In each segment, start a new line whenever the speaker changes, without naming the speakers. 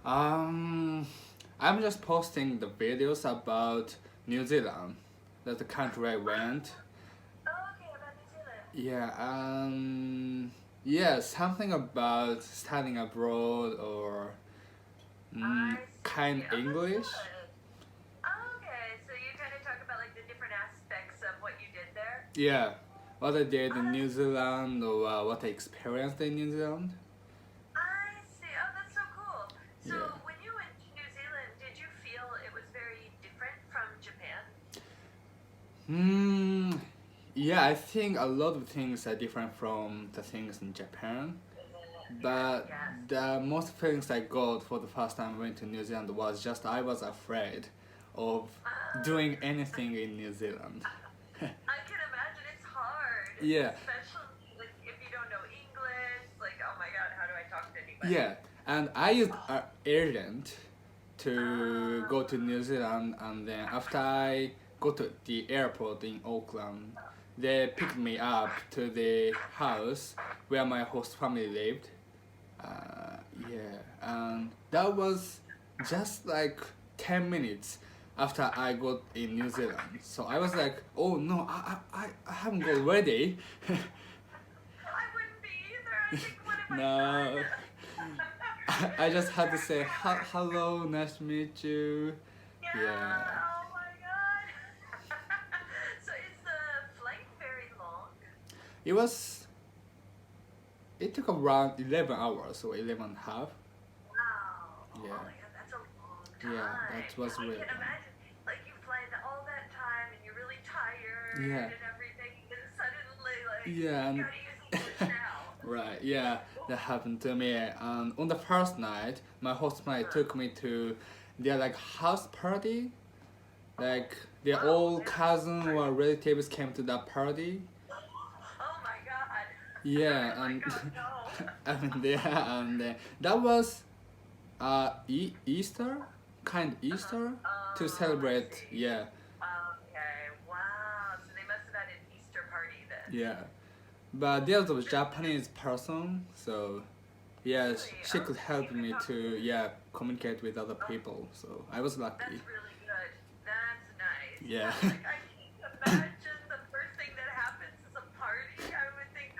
Um, I'm just posting the videos about New Zealand. That's the country I went.
Oh, okay, about New Zealand.
Yeah, something about studying abroad or
I
kind
see. Oh, that's
English.
good. Oh, okay, so you kind of talk about like the different aspects of what you did there.
Yeah, what I did in New
Oh,
Zealand or what I experienced in New Zealand.
I see. Oh, that's so cool. So
Yeah.
when you went to New Zealand, did you feel it was very different from Japan?
Yeah, I think a lot of things are different from the things in Japan.
Yes,
But
yes.
the most feelings I got for the first time I went to New Zealand was just I was afraid of
Uh,
doing anything in New Zealand.
I can imagine it's hard,
Yeah,
especially like if you don't know English. Like, oh my God, how do I talk to
yeah.
anybody?
And I used an agent to
Uh,
go to New Zealand, and then after I go to the airport in Auckland, they picked me up to the house where my host family lived. Yeah, and that was just like 10 minutes after I got in New Zealand. So I was like, oh no, I haven't got ready.
I wouldn't be either. I think, what have I
No,
done?
I just had to say hello, nice to meet you. Yeah,
Yeah, oh my God. So is the flight very long?
it was. It took around 11 hours or 11 and a half.
Wow. Oh
Yeah,
my God, that's a long
yeah,
time.
that was
I
really
can
long.
imagine, like you fly all that time and you're really tired
Yeah,
and everything, and suddenly like
yeah,
you
and
gotta use English now.
right, yeah, that happened to me. And on the first night, my host family took me to their like house party. Like their
Wow,
all
they have
cousin
party.
or relatives came to that party.
Oh my God.
Yeah,
Like,
and
oh no.
and yeah, and that was Easter, kind of Easter to
I
celebrate.
see.
Yeah,
Okay, wow. So they must have had an Easter party then.
yeah. But there was a Japanese person, so yeah,
Really?
she could
Okay, you
help
could
me
talk.
to communicate with other people. So I was
That's
lucky.
really good. That's nice.
Yeah,
Yeah, like I can't imagine the first thing that happens is a party. I would think,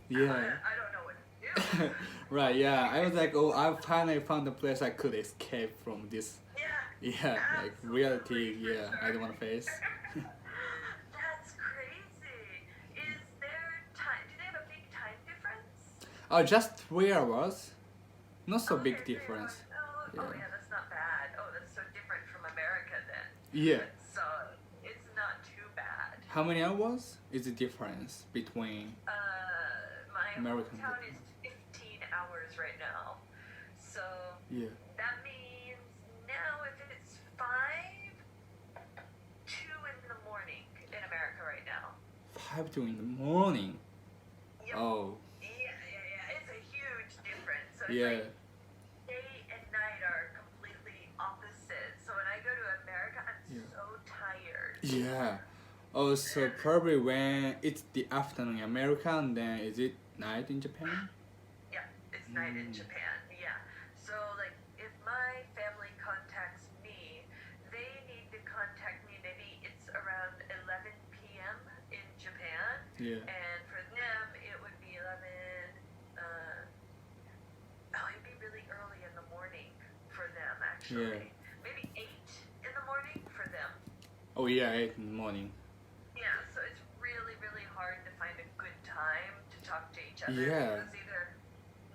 yeah.
I don't know what to do.
Right, yeah. I was like, oh, I finally found a place I could escape from this,
Yeah,
yeah, like reality,
absolutely, for
yeah, I
sure.
don't want to face.
That's crazy. Is there time? Do they have a big time difference?
Oh, just 3 hours. Not so
Okay,
big
3 hours.
difference.
Oh,
Yeah.
oh yeah, that's not bad. Oh, that's so different from America then.
Yeah.
So it's not too bad.
How many hours is the difference between
My
American?
hometown is 15 hours right now. So
Yeah.
that means now if it's 2 in the morning in America right now.
5 to in the morning.
Yep.
Oh,
Yeah. It's a huge difference. So it's
yeah.
like day and night are completely opposite. So when I go to America, I'm
Yeah.
so tired.
Yeah. Oh, so probably when it's the afternoon in America, and then is it night in Japan?
Yeah, it's night in Japan. Yeah. So like if my family contacts me, they need to contact me maybe it's around 11 p.m. in Japan,
Yeah.
and for them it would be 11. It'd be really early in the morning for them
Yeah.
actually. Maybe 8 in the morning for them.
Oh, yeah, 8 in the morning.
Yeah, so it's really, really hard to find a good time to talk to each other.
Yeah.
It's either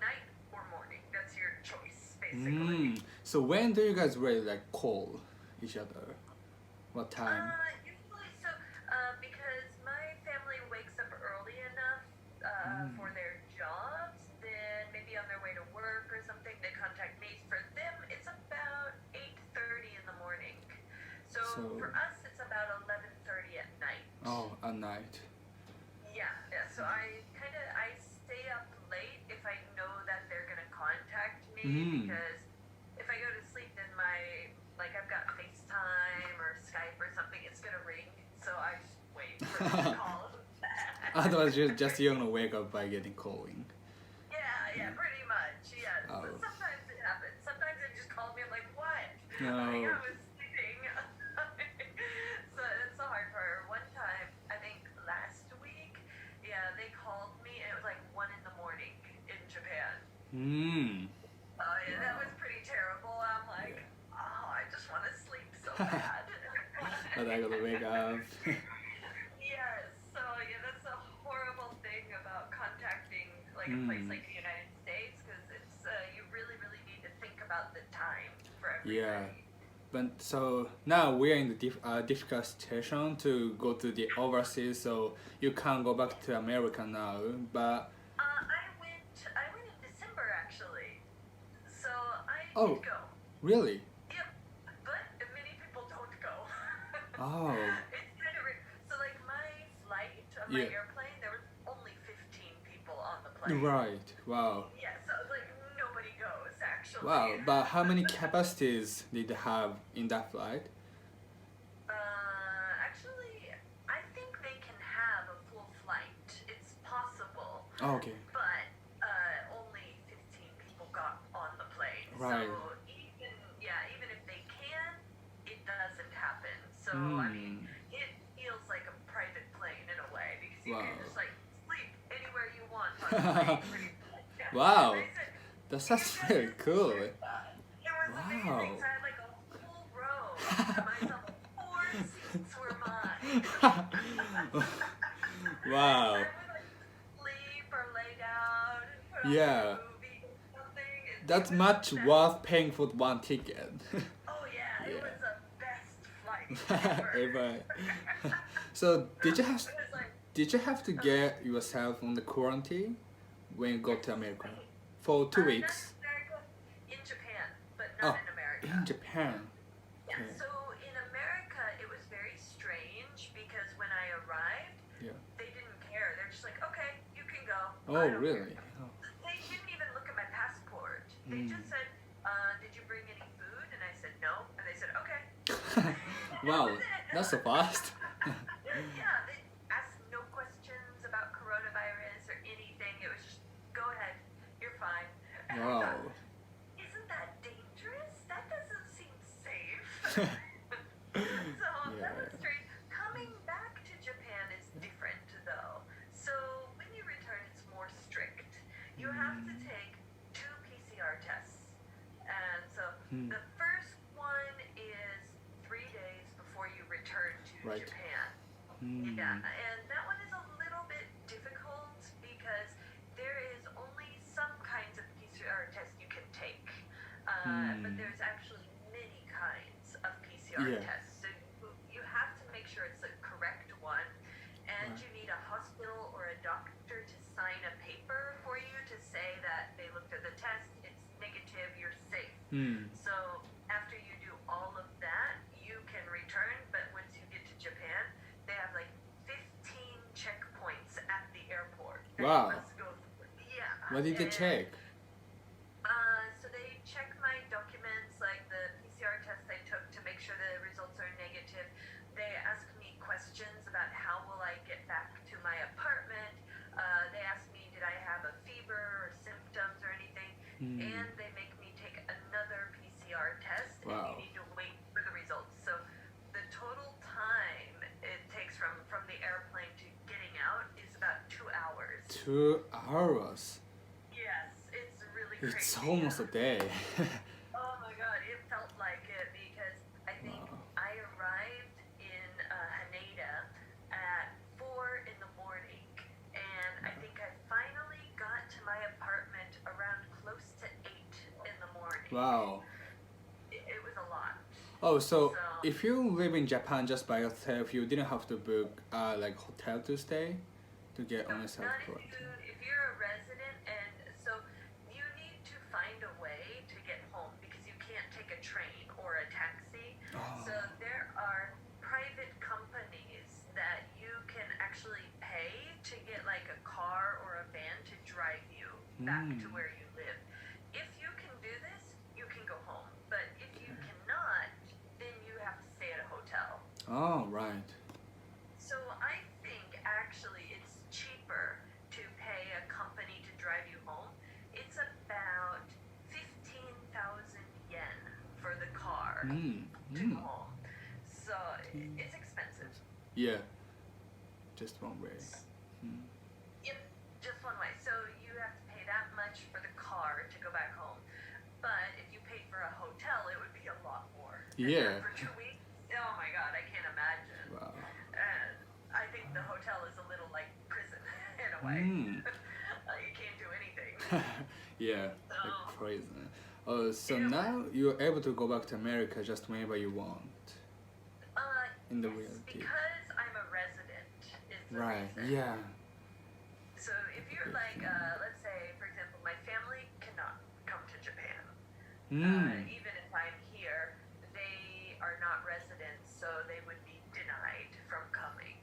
night or morning. That's your choice, basically.
So when do you guys really like call each other? What time?
Usually, so because my family wakes up early enough for their jobs, then maybe on their way to work or something, they contact me. For them, it's about 8:30 in the morning. So
So-
for us, it's about 11:30 at night.
Oh, at night.
Yeah. So I stay up late if I know that they're gonna contact me because if I go to sleep, then I've got FaceTime or Skype or something, it's gonna ring. So I just wait for them to call.
Otherwise, you're gonna wake up by getting calling.
Yeah, pretty much. Yeah.
Oh.
But sometimes it happens. Sometimes it
No.
Like, I was sleeping. So it's the hard part. One time, I think last week, yeah, they called me and it was like 1 in the morning in Japan. Oh yeah, that was pretty terrible. I'm like, oh, I just want to sleep so bad.
But I gotta wake up.
Yes, so yeah, that's a horrible thing about contacting like a place like the United States, because it's you really, really need to think about the time for everybody.
Yeah. But so now we're in the difficult situation to go to the overseas, so you can't go back to America now. But
I went in December actually, so I
Oh.
did go.
really?
Yep, but many people don't go.
Oh.
It's kind of weird. So like my flight on my
Yeah.
airplane, there was only 15 people on the plane.
Right. Wow.
Yeah, so like nobody goes actually.
Wow. But how many capacities did they have in that flight?
Actually, I think they can have a full flight. It's possible,
Oh, okay.
but only 15 people got on the plane.
Right.
So even if they can, it doesn't happen. So I mean, it feels like a private plane in a way, because you can
Wow.
just like sleep anywhere you want on the plane. Pretty much. Yeah.
Wow.
They said,
That sounds really cool.
It was
Wow.
amazing. So I had like a full row to myself. 4 seats were mine.
Wow.
I would like sleep or lay down, put on
Yeah.
a movie or something.
That's much worth paying for one ticket.
Oh yeah, it
Yeah.
was the best flight ever.
Ever. So
It was like,
did you have to get yourself on the quarantine when you go to America for 2 weeks?
not America, in Japan, but
Oh,
not in America.
in Japan.
Yeah,
Okay.
so in America, it was very strange because when I arrived,
Yeah.
they didn't care. They're just like, okay, you can go.
Oh,
I don't
really?
care.
Oh.
They didn't even look at my passport. They just said, did you bring any food? And I said, no. And they said, okay.
Wow, that's so fast.
Yeah, they asked no questions about coronavirus or anything. It was just, go ahead, you're fine. And I
Wow.
thought, isn't that dangerous? That doesn't seem safe. So that was strange. Coming back to Japan is different though. So when you return, it's more strict. You have to take 2 PCR tests. And so the first one is 3 days before you return to
Right.
Japan. Yeah, and that one is a little bit difficult because there is only some kinds of PCR tests you can take. But there's actually many kinds of PCR
Yeah.
tests. So you have to make sure it's the correct one, and you need a hospital or a doctor to sign a paper for you to say that they looked at the test, it's negative, you're safe. So after you do all of that, you can return, but once you get to Japan, they have like 15 checkpoints at the airport. that you
Wow.
must go through. Yeah.
What did they
and,
check?
So they check my documents, like the PCR test I took, to make sure the results are negative. They ask me questions about how will I get back to my apartment. They ask me, did I have a fever or symptoms or anything? And they make me take another PCR test, and
Wow.
you need to wait for the results. So the total time it takes from the airplane to getting out is about 2 hours.
2 hours.
Yes, it's really crazy.
It's almost a day.
Oh my god, it felt like it because I think
Wow.
I arrived in Haneda at 4 in the morning, and I think I finally got to my apartment around close to 8 in the morning.
Wow.
It was a lot.
Oh, so if you live in Japan just by yourself, you didn't have to book like hotel to stay to get on a self
Not
quarantine.
if you're a resident, and so you need to find a way to get home because you can't take a train or a taxi.
Oh.
So there are private companies that you can actually pay to get like a car or a van to drive you back to where you live. If you can do this, you can go home. But if you cannot, then you have to stay at a hotel.
Oh, right.
So I think actually it's cheaper to pay a company to drive you home. It's about 15,000 yen for the car. car to go home. So it's expensive.
Yeah, just one way.
Yep, just one way. So you have to pay that much for the car to go back home. But if you paid for a hotel, it would be a lot more.
Yeah.
For 2 weeks, oh my God, I can't imagine.
Wow.
And I think the hotel is a little like prison in a way. You can't do anything.
Yeah, like prison. So now you're able to go back to America just whenever you want. In the
Yes,
reality.
because I'm a resident is the
Right.
reason.
Yeah.
So if you're like, let's say, for example, my family cannot come to Japan. Even if I'm here, they are not residents, so they would be denied from coming.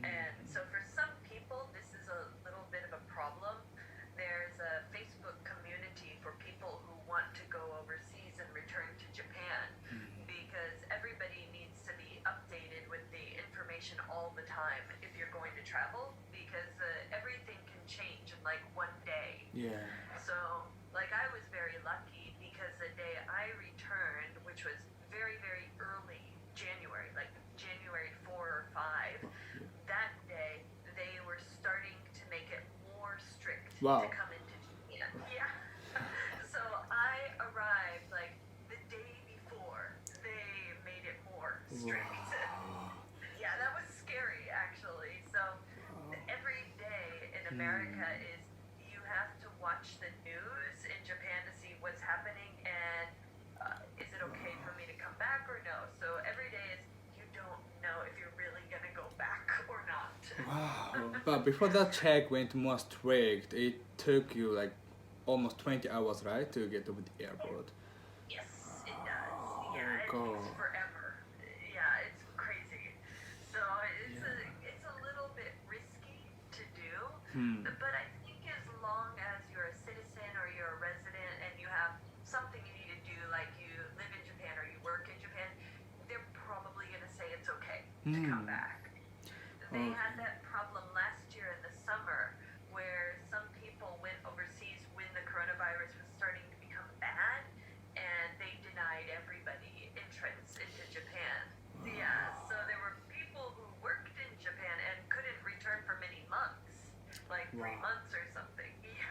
And so for some people, this is a little bit of a problem. There's a Facebook community for people who want to go overseas and return to Japan because everybody needs to be updated with the information all the time if you're going to travel because everything can change in like one day.
Yeah.
So, like, I was very lucky because the day I returned, which was very, very early January, like January 4 or 5, that day they were starting to make it more strict
Wow.
to come into Japan. Yeah. So I arrived like the day before they made it more strict. Yeah, that was scary actually. So every day in America is you have to watch the news in Japan to see what's happening and is it okay for me to come back or no. So every day is you don't know if you're really going to go back or not.
Wow. But before that check went more strict, it took you like almost 20 hours, right, to get to the airport?
Yes, it does. Yeah, it takes forever. Yeah, it's crazy. So it's a little bit risky to do, but I think as long as you're a citizen or you're a resident and you have something you need to do, like you live in Japan or you work in Japan, they're probably going to say it's okay to come back. They had that problem last year in the summer where some people went overseas when the coronavirus was starting to become bad and they denied everybody entrance into Japan. Yeah, so there were people who worked in Japan and couldn't return for many months, like 3 months or something. Yeah.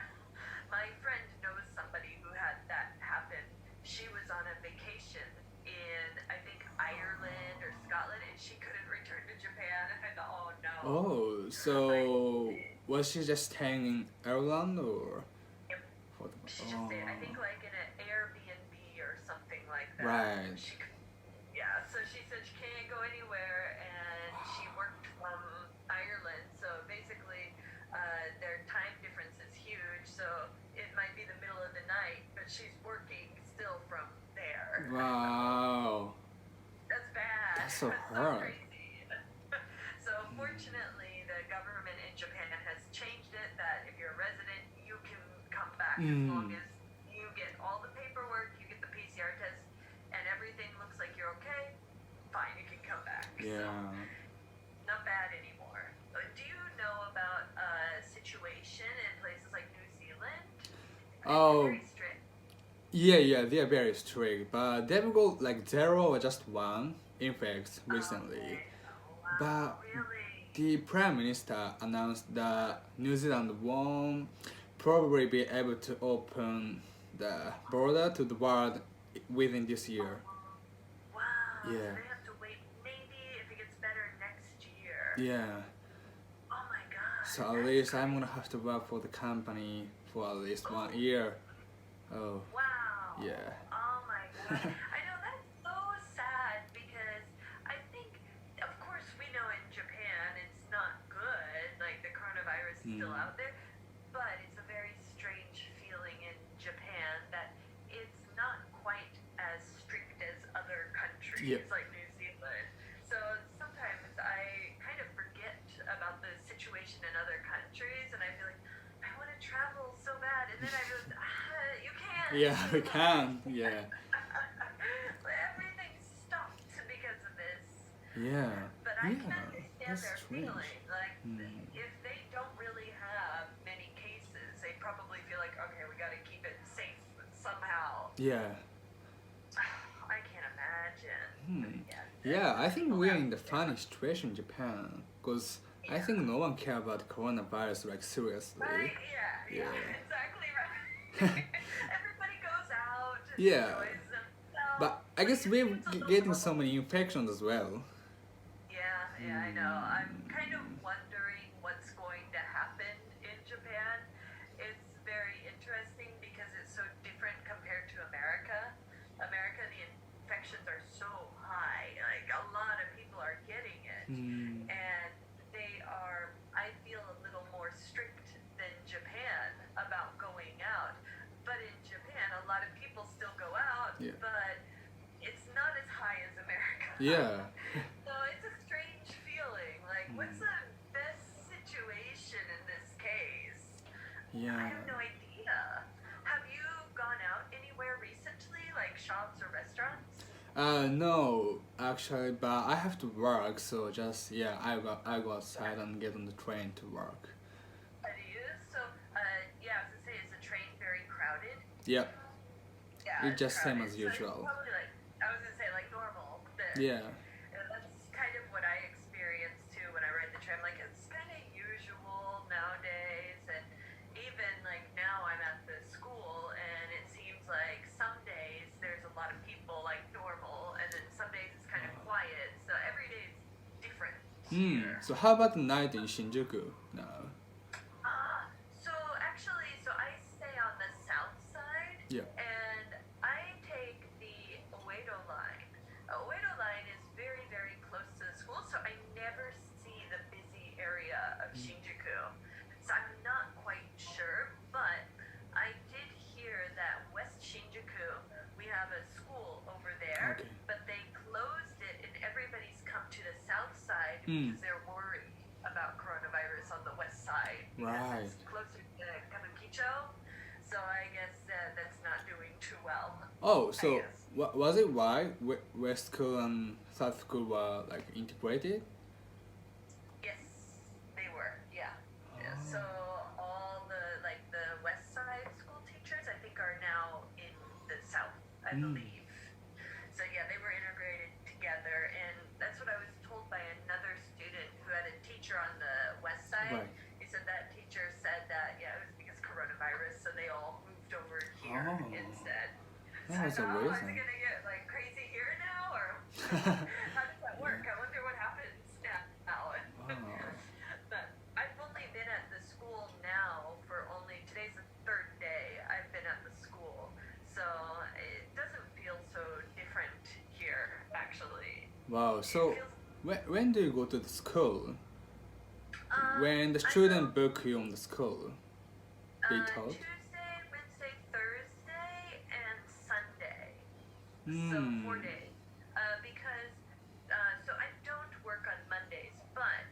My friend knows somebody who had that happen. She was on a vacation in, I think, Ireland or Scotland, and she couldn't return to Japan. And I thought, oh no.
Oh, so was she just staying in Ireland or?
Yep. She just stayed, I think, like in an Airbnb or something like that.
Right.
Yeah, so she said she can't go anywhere, and she worked from Ireland. So basically, their time difference is huge. So it might be the middle of the night, but she's working still from there.
Wow.
That's bad.
That's so
That's
hard.
crazy. So fortunately, the government in Japan has changed it that if you're a resident, you can come back as long as you get all the paperwork, you get the PCR test, and everything looks like you're okay. Fine, you can come back.
Yeah.
So, not bad anymore. Do you know about a situation in places like New Zealand?
Oh.
Very strict.
Yeah, they are very strict, but they've got like 0 or just 1 infects recently.
Okay. Oh, wow,
But
really?
the Prime Minister announced that New Zealand won't probably be able to open the border to the world within this year.
Wow.
Yeah.
So they have to wait maybe if it gets better next year.
Yeah.
Oh my God.
So at
that's
least I'm gonna
crazy.
have to work for the company for at least 1 year. Oh,
Wow.
yeah.
Oh my God. I know that's so sad because I think, of course, we know in Japan it's not good, like the coronavirus is still out there, but it's a very strange feeling in Japan that it's not quite as strict as other countries
Yep.
like New Zealand. So sometimes I kind of forget about the situation in other countries and I feel like, I want to travel so bad, and then I realize, you can't.
Yeah, we can. Yeah.
Everything stopped because of this.
Yeah.
But I
Yeah,
can understand
that's
their
strange.
feeling. Like, if they don't really have many cases, they probably feel like, okay, we got to keep it safe somehow.
Yeah.
I can't imagine.
Yeah, I think we're in the funny situation in Japan because I think no one care about coronavirus like seriously.
Right? Yeah, exactly right. Everybody goes out and
Yeah.
enjoys themselves.
But I guess we're getting so many infections as well.
Yeah, I know. I'm kind of wondering what's going to happen in Japan. It's very interesting because it's so different compared to America. America, the infections are so high. Like, a lot of people are getting it. And they are, I feel, a little more strict than Japan about going out. But in Japan, a lot of people still go out, but it's not as high as America.
Yeah.
So it's a strange feeling. Like, what's the best situation in this case?
Yeah.
I have no idea. Have you gone out anywhere recently, like shops or restaurants?
No, actually, but I have to work, so just I go outside and get on the train to work.
Do you? So, yeah, I was gonna say, is the train very crowded?
Yep.
Yeah,
It's just same
crowded.
as usual.
So probably like, I was gonna say like normal. But
Yeah.
that's kind of what I experience too when I ride the tram. Like, it's kind of usual nowadays, and even like now I'm at the school, and it seems like some days there's a lot of people like normal, and then some days it's kind of quiet. So every day is different. Here.
So how about the night in Shinjuku now?
So actually, I stay on the south side.
Yeah.
And I take the Uedo line. Uedo line is very, very close to the school, so I never see the busy area of Shinjuku. So I'm not quite sure, but I did hear that West Shinjuku, we have a school over there,
Okay.
but they closed it and everybody's come to the south side because they're worried about coronavirus on the west side. Because
Right.
it's closer to Kabukicho. So I guess that's not doing too well.
Oh, so
guess.
was it why West School and South School were like integrated?
Yes, they were. Yeah. So all the west side school teachers, I think, are now in the south, I believe. So yeah, they were integrated together, and that's what I was told by another student who had a teacher on the west side.
Right.
He said that teacher said that it was because coronavirus, so they all moved over here instead. So
That's
I thought, is
amazing.
it gonna get like crazy here now, or how does that work? I wonder what happens now. But I've only been at the school now for today's the third day I've been at the school, so it doesn't feel so different here actually.
Wow. So when do you go to the school? When the
I
student
go,
book you on the school, they told.
Tuesday, Wednesday, Thursday, and Sunday. So 4 days. Because so I don't work on Mondays, but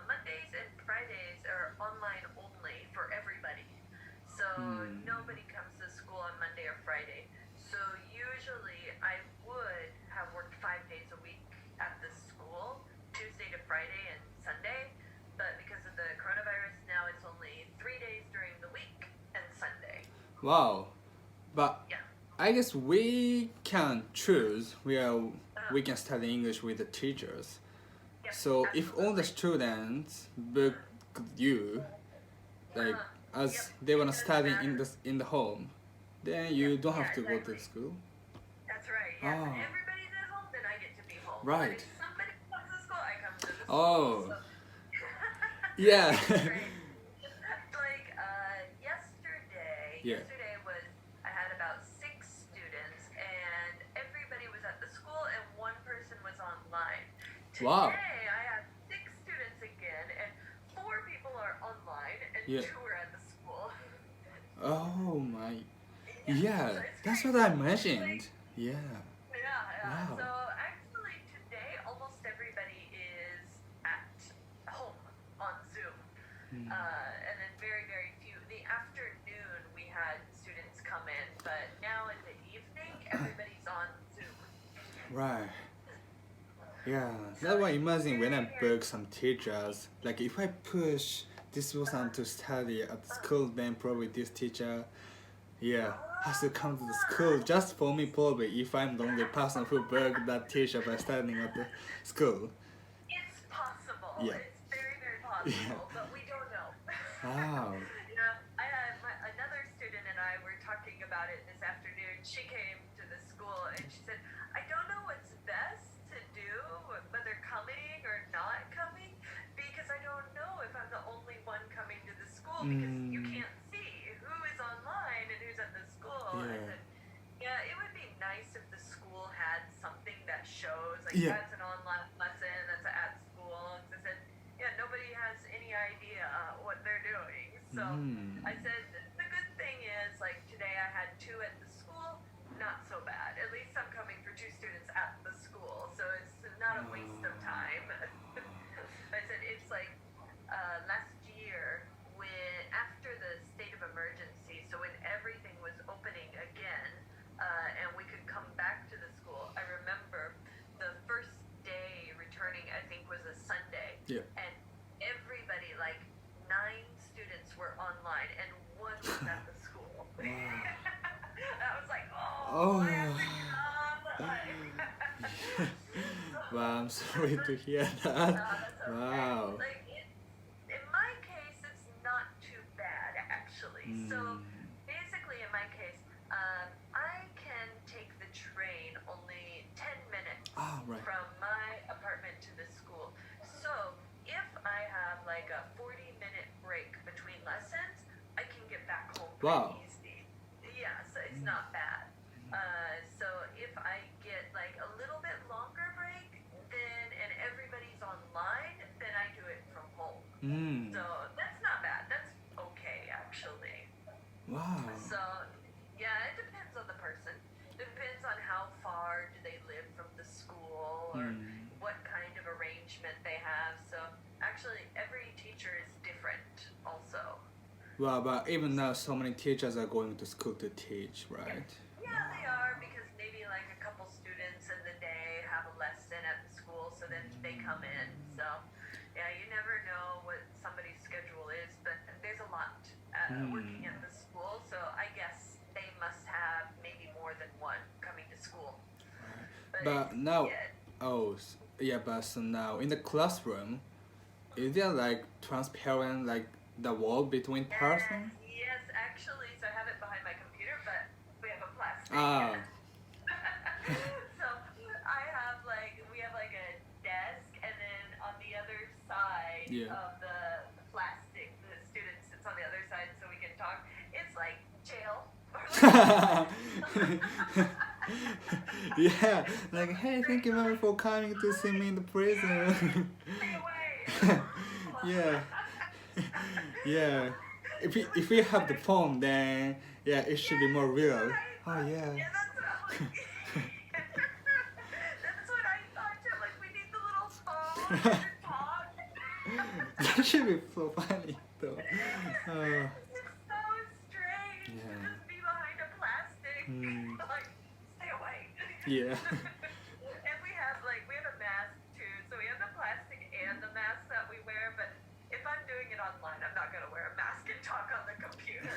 Mondays and Fridays are online only for everybody. So nobody comes to school on Monday or Friday. So usually I would have worked 5 days a week at the school, Tuesday to Friday and Sunday. But because of the coronavirus, now it's only 3 days during the week and Sunday.
Wow. But
Yeah.
I guess we can choose where we can study English with the teachers.
Yep,
So if all the
absolutely.
students book you, like as
Yep,
they wanna
it doesn't
study
matter.
in the home, then you don't
yeah,
have to go to
exactly.
school.
That's right. Yeah.
Oh.
When everybody's at home, then I get to be home.
Right.
But if somebody comes to school, I come to the school.
Oh.
So.
Yeah.
It's great. Like yesterday.
Yeah.
Yesterday was I had about 6 students, and everybody was at the school, and 1 person was online. Today
Wow.
I have 6 students again, and 4 people are online, and
Yeah.
2 are at the school.
Oh my.
So
Yeah,
it's
that's
great.
what I
Like,
imagined. Yeah.
yeah.
Wow.
So actually today almost everybody is at home on Zoom. And then very, very few. In the afternoon we had students come in, but now in the evening everybody's on Zoom.
Right. Yeah, that's why I imagine when I book some teachers, like if I push this person to study at school, then probably this teacher, yeah, has to come to the school just for me probably if I'm the only person who broke that teacher by studying at the school.
It's possible.
Yeah.
It's very, very possible, but we don't know.
Wow.
Another student and I were talking about it this afternoon. She came to the school and she said, I don't know what's best to do, whether coming or not coming, because I don't know if I'm the only one coming to the school because you can't see who is online and who's at the school.
Yeah.
I said, yeah, it would be nice if the school had something that shows, like that's an online lesson, that's at school. I said, yeah, nobody has any idea what they're doing. So I said, the good thing is, like today I had 2 at the school, not so bad. At least I'm coming for 2 students at the school, so it's not a waste of time. I said, it's like last year when after the state of emergency, so when everything was opening again and we could come back to the school, I remember the first day returning, I think was a Sunday.
Yeah.
And everybody, like 9 students were online and 1 was at the school. I was like, oh. I have to come.
Wow, I'm sorry to hear that.
That's okay.
Wow.
Like in my case, it's not too bad actually. So basically, in my case, I can take the train only 10 minutes
Right.
from my apartment to the school. So if I have like a 40-minute break between lessons, I can get back home pretty easy. Yeah, so it's not bad. So if I get like a little bit longer break, then and everybody's online, then I do it from home. So that's not bad. That's okay actually.
Wow.
So yeah, it depends on the person. Depends on how far do they live from the school or what kind of arrangement they have. So actually every teacher is different also.
Wow, but even now so many teachers are going to school to teach, right?
Yeah, they are because maybe like a couple students in the day have a lesson at the school, so then they come in. So yeah, you never know what somebody's schedule is, but there's a lot working at the school, so I guess they must have maybe more than 1 coming to school.
But now, but so now in the classroom, is there like transparent like the wall between person?
Yes, actually, so I have it behind my computer, but we have a plastic. So we have like a desk, and then on the other side of the plastic, the student sits on the other side so we can talk. It's like jail.
Yeah, like hey, thank you very for coming to see me in the prison.
Stay away.
Yeah. Yeah. If we have the phone, then yeah, it should be more real. Oh yeah.
Yeah, that's what I'm like. That's what I thought too. Like we need the little phone to talk.
That should be so funny though.
It's so strange to just be behind a plastic. Like, stay away.
Yeah.
And we have a mask too, so we have the plastic and the mask that we wear, but if I'm doing it online, I'm not gonna wear a mask and talk on the computer.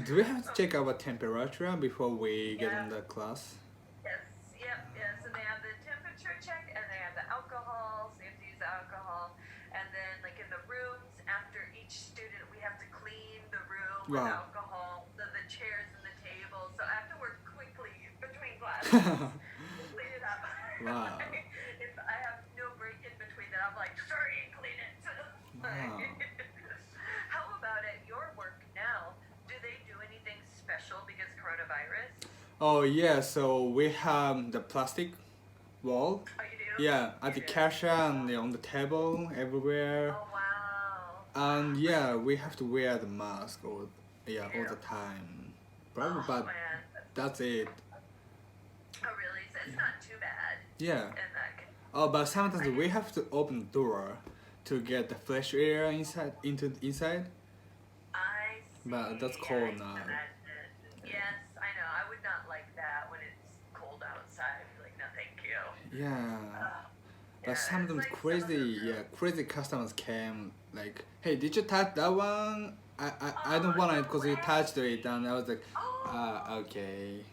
Do we have to check our temperature before we get in the class?
Yes, yeah. So they have the temperature check and they have the alcohol, so you have to use the alcohol. And then like in the rooms, after each student, we have to clean the room with alcohol, the chairs and the tables. So I have to work quickly between classes to clean it up.
Wow.
If I have no break in between, then I'm like, sorry, clean it.
Wow.
How about at your work now? Do they do anything special because coronavirus?
Oh yeah, so we have the plastic wall.
Oh, you do?
Yeah, at the cashier and on the table everywhere.
Oh, wow.
And yeah, we have to wear the mask all the time. Probably, but
Man.
that's it.
Oh, really? So it's not too bad.
Yeah.
And that
Oh, but sometimes we have to open the door to get the fresh air inside.
I see.
But that's
I
cold
can
now.
imagine. Yes, I know. I would not like that when it's cold outside. Like, no, thank you.
Yeah. But
it's
sometimes
like some of
crazy customers came like, hey, did you touch that one? I don't want it because you touched it, and I was like, okay.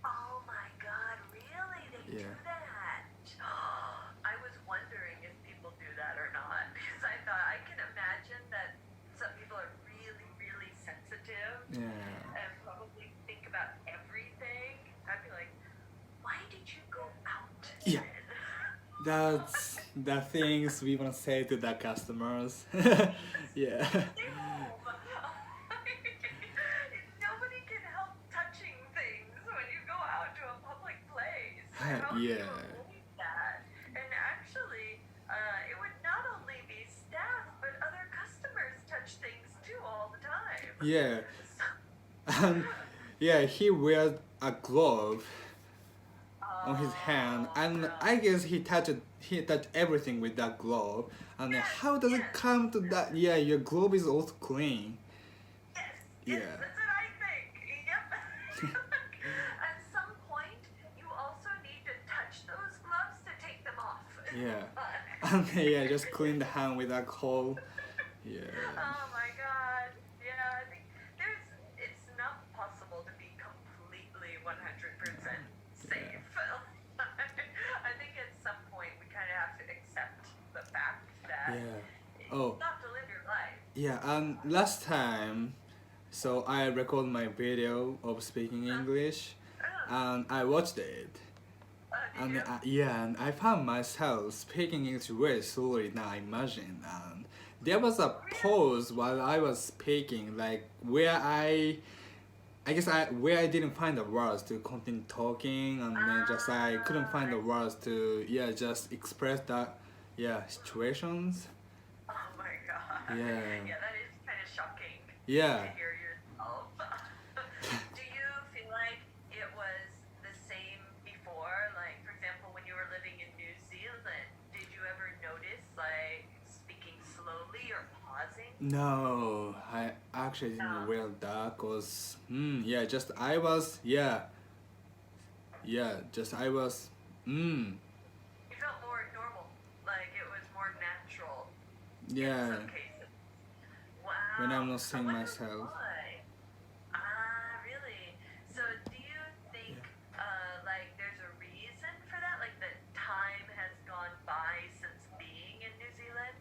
Oh my God, really? They do that? I was wondering if people do that or not, because I thought I can imagine that some people are really, really sensitive and probably think about everything. I'd be like, why did you go out?
Yeah. That's the things we want to say to the customers. Yeah.
Nobody can help touching things when you go out to a public place. How do you
Yeah.
avoid that? And actually, it would not only be staff, but other customers touch things too all the time.
Yeah. And yeah, he wears a glove on his hand, and I guess he touched everything with that glove. And then how does it come to that? Yeah, your glove is also clean.
Yes,
Yeah.
that's what I think. Yep. At some point, you also need to touch those gloves to take them off.
Yeah. And then, yeah, just clean the hand with alcohol. Yeah.
Oh my God. Yeah, I think it's not possible to be completely 100% safe. I think at some point we kind of have to accept the fact that
Oh.
you have to live your life.
Yeah, and last time, so I recorded my video of speaking English, and I watched it.
Did you?
And I found myself speaking English very slowly than I imagined. And there was a pause while I was speaking, like where I didn't find the words to continue talking, and then just I couldn't find the words to just express that situations.
Oh my God.
Yeah.
Yeah, that is kind of shocking
Yeah.
to hear yourself. Do you feel like it was the same before? Like, for example, when you were living in New Zealand, did you ever notice like speaking slowly or pausing?
No, I actually didn't real that cause just I was
You felt more normal, like it was more natural in
yeah
some cases. Wow.
when I'm not
So
seeing
what was
myself.
why? Really? So do you think like there's a reason for that? Like that time has gone by since being in New Zealand?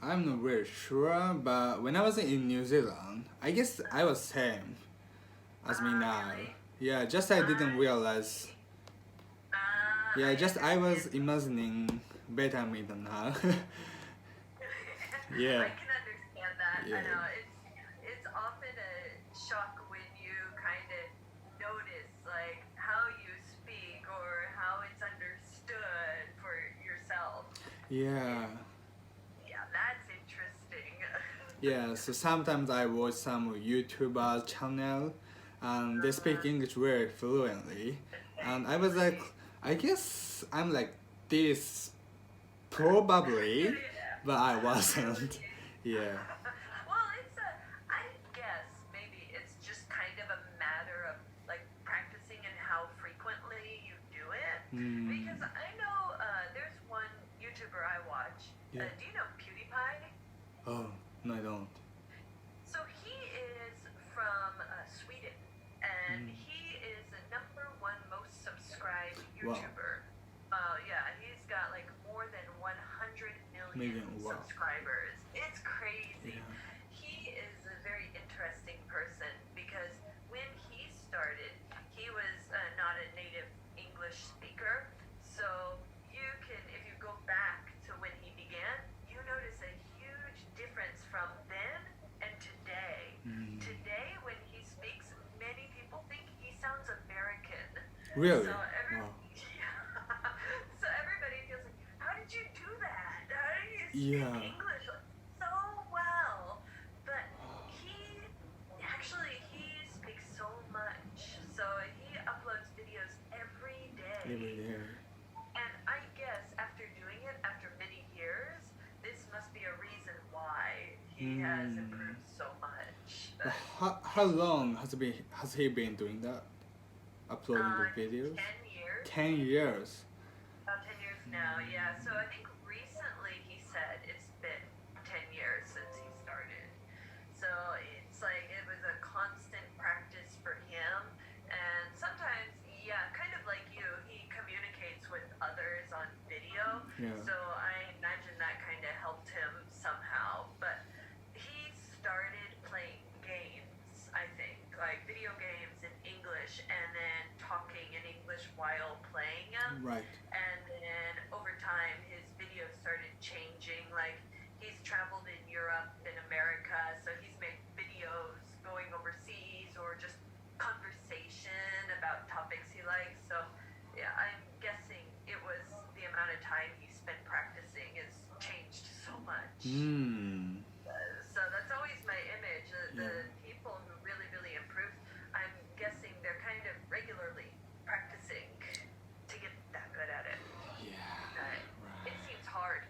I'm not really sure, but when I was in New Zealand, I guess I was same as me now.
Really?
Yeah, just I didn't realize. Yeah, just I was imagining better me than now. Yeah.
I can understand that.
Yeah.
I know it's often a shock when you kind of notice like how you speak or how it's understood for yourself.
Yeah.
Yeah, that's interesting.
Yeah, so sometimes I watch some YouTuber channel and they speak English very fluently. And I was like, I guess I'm like this probably, but I wasn't. Yeah.
Well, I guess maybe it's just kind of a matter of like practicing and how frequently you do it. Because I know there's one YouTuber I watch.
Yeah.
Do you know PewDiePie?
Oh, no, I don't.
So he is from Sweden, and he is the #1 most subscribed
Wow.
YouTuber. Yeah, he's got like more than 100 million
Wow.
subscribers. It's crazy.
Yeah.
He is a very interesting person because when he started, he was not a native English speaker. So you can, if you go back to when he began, you notice a huge difference from then and today. Today, when he speaks, many people think he sounds American.
Really?
So
Wow.
so everybody feels like, how did you do that? How do you speak
Yeah.
English so well? But he speaks so much. So he uploads videos every day.
Every day.
And I guess after doing it after many years, this must be a reason why he has improved so much.
How long has he been doing that? Uploading the videos?
10 years.
10 years.
About 10 years now, yeah. So I think recently he said it's been 10 years since
Yeah.
So I imagine that kind of helped him somehow. But he started playing games, I think, like video games in English, and then talking in English while playing them.
Right.
And then over time, his videos started changing. Like he's traveled in Europe and America, so he's made videos going overseas or just conversation about topics he likes. So yeah, I'm guessing it was the amount of time he spent practicing has changed so much. So that's always my image. The people who really, really improve, I'm guessing they're kind of regularly practicing to get that good at it. It seems hard.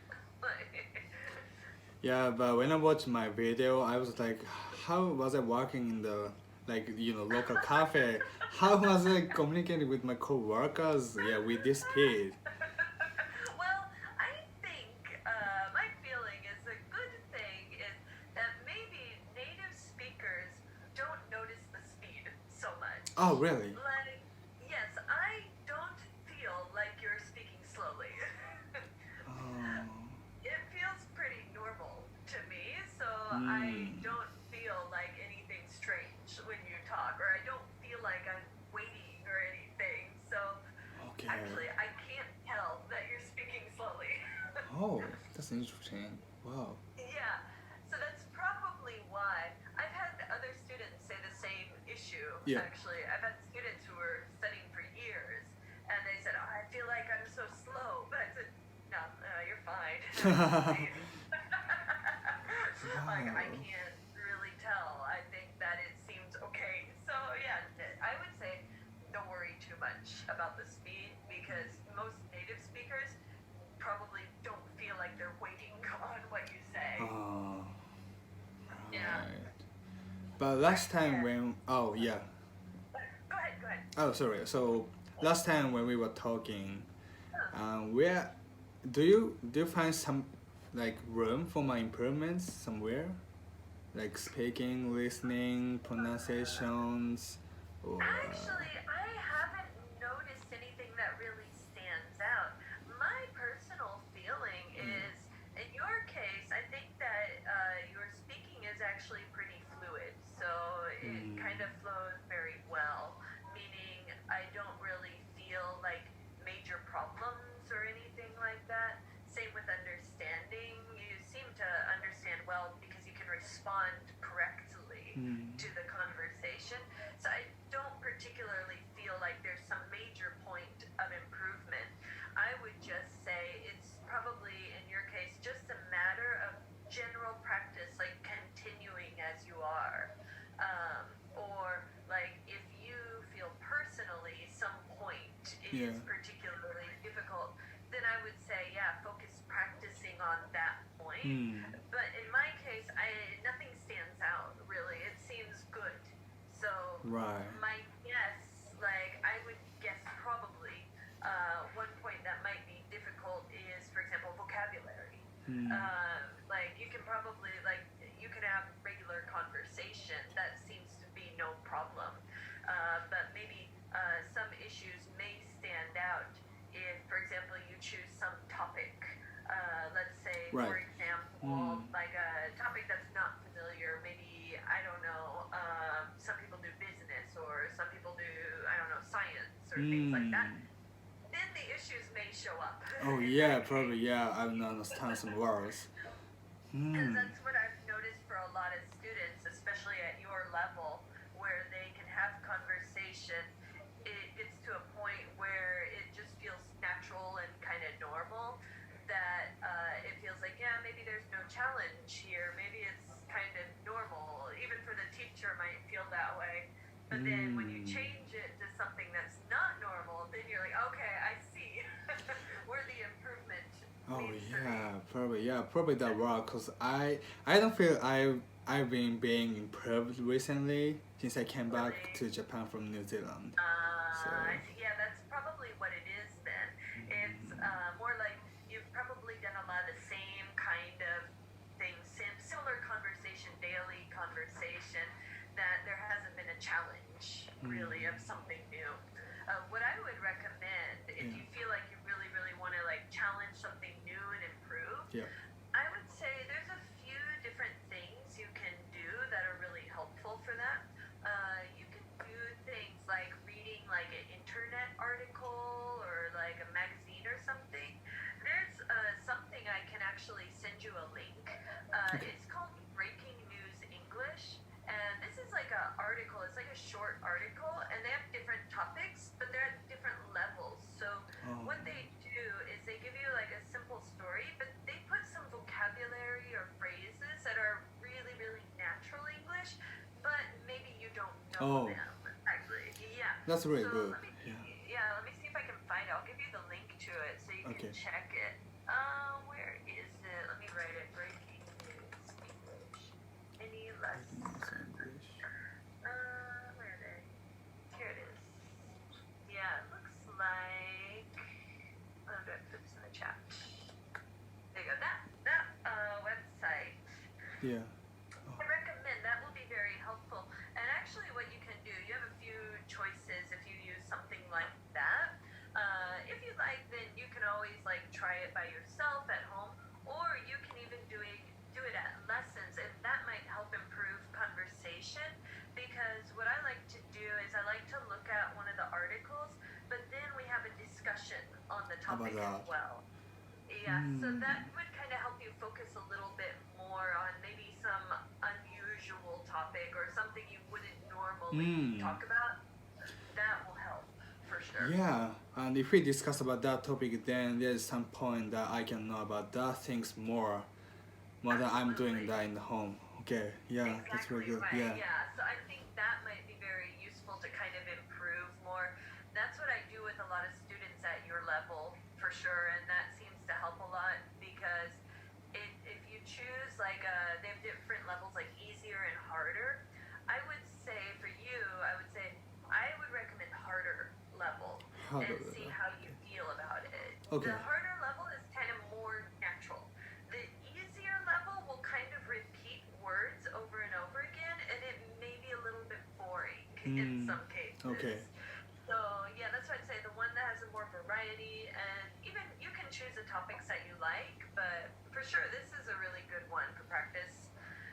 Yeah, but when I watched my video, I was like, how was I working in the local cafe? How was I communicating with my co-workers? Yeah, with this speed.
Well, I think my feeling is a good thing is that maybe native speakers don't notice the speed so much.
Oh, really?
Like, yes, I don't feel like you're speaking slowly. It feels pretty normal to me, so I don't feel like anything strange when you talk, or I don't feel like I'm waiting or anything. So actually, I can't tell that you're speaking slowly.
Oh, that's interesting. Wow.
Yeah, so that's probably why. I've had other students say the same issue, actually. I've had students who were studying for years, and they said, oh, I feel like I'm so slow. But I said, no, you're fine. Like, I can't really tell. I think that it seems okay. So, yeah, I would say don't worry too much about the speed, because most native speakers probably don't feel like they're waiting on what you say.
Oh, right.
Yeah.
But last time when,
Go ahead.
oh, sorry. So last time when we were talking, where do you find some room for my improvements somewhere, like speaking, listening, pronunciations, or
Actually, I haven't noticed anything that really stands out. My personal feeling is, in your case, I think that your speaking is actually pretty fluid, so it kind of flows very well, meaning I don't really feel like major problems or anything like that. Same with understanding. You seem to understand well because you can respond correctly to the conversation. So I don't particularly feel like there's some major point of improvement. I would just say it's probably, in your case, just a matter of general practice, like continuing as you are. Or like if you feel personally some point is particularly difficult, then I would say, focus practicing on that point. But in my case, nothing stands out really. It seems good. So my guess, I would guess probably one point that might be difficult is, for example, vocabulary. You can probably you can have regular conversation. That seems to be no problem. But maybe some issues may stand out if, for example, you choose some topic. Let's say, for example, like a topic that's not familiar. Maybe, I don't know, some people do business, or some people do, I don't know, science, or things like that. Then the issues may show up.
Oh yeah, probably yeah. I don't understand some words.
Because that's what I've noticed for a lot of students, especially at your level, where they can have conversation. It gets to a point where it just feels natural and kind of normal, that it feels like, maybe there's no challenge here. Maybe it's kind of normal. Even for the teacher might feel that way. But then when you change it to something that's not normal, then you're like, okay, I see where the improvement needs to be.
Probably that work, because I don't feel I've been being improved recently since I came back to Japan from New Zealand.
I see. Yeah, that's probably what it is then. It's more like you've probably done a lot of the same kind of things, similar conversation, daily conversation, that there hasn't been a challenge really of something new. What I would recommend, if you feel like you really, really want to challenge something article. It's like a short article, and they have different topics, but they're at different levels. So what they do is they give you like a simple story, but they put some vocabulary or phrases that are really, really natural English, but maybe you don't know them. Actually, yeah.
That's really
So
good.
let me see if I can find it. I'll give you the link to it so you can check it. Where is it? Let me write it. Breaking news English. Any lessons? Where are they? Here it is. Yeah, it looks like. Oh, do I put this in the chat? There you go. That website.
Yeah.
I recommend that will be very helpful. And actually, what you can do, you have a few choices if you use something like that. If you like, then you can always like try it by yourself at home, or you can even do it at lessons, and that might help improve conversation. Because what I like to do is I like to look at one of the articles, but then we have a discussion on the topic as well. Yeah, so that would kind of help you focus a little bit more on maybe some unusual topic or something you wouldn't normally talk about. That will help for sure.
Yeah, and if we discuss about that topic, then there's some point that I can know about that things more than I'm doing that in the home. Okay, yeah, that's really good.
Right. Yeah, so I think that might be very useful to kind of improve more. That's what I do with a lot of students at your level for sure, and that seems to help a lot because if you choose like they have different levels like easier and harder. I would say for you, I would recommend harder level and see how you feel about it.
Okay.
The harder level is kind of more natural. The easier level will kind of repeat words over and over again, and it may be a little bit boring in some cases.
Okay.
So yeah, that's why I'd say the one that has a more variety, and even you can choose the topics that you like, but for sure this is a really good one for practice.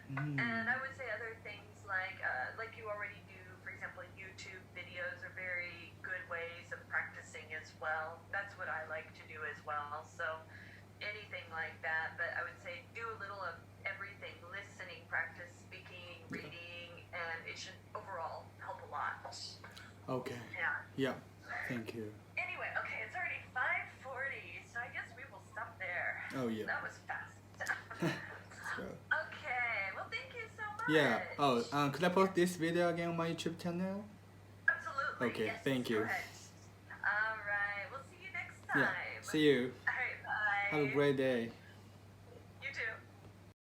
And I would say other things like you already do, for example, YouTube videos are very good ways of practicing as well. That's what I like to do as well. So anything like that, but I would say do a little of everything: listening, practice, speaking, reading, and it should overall help a lot.
Okay.
Yeah.
Thank you.
Anyway, okay, it's already 5:40, so I guess we will stop there.
Oh yeah.
That was fast.
So,
Okay, well, thank you so much.
yeah. Oh, could I post this video again on my YouTube channel?
Absolutely.
Okay,
Yes,
thank you.
go ahead. All right, we'll see you next time.
Yeah. See you.
All right, bye.
Have a great day.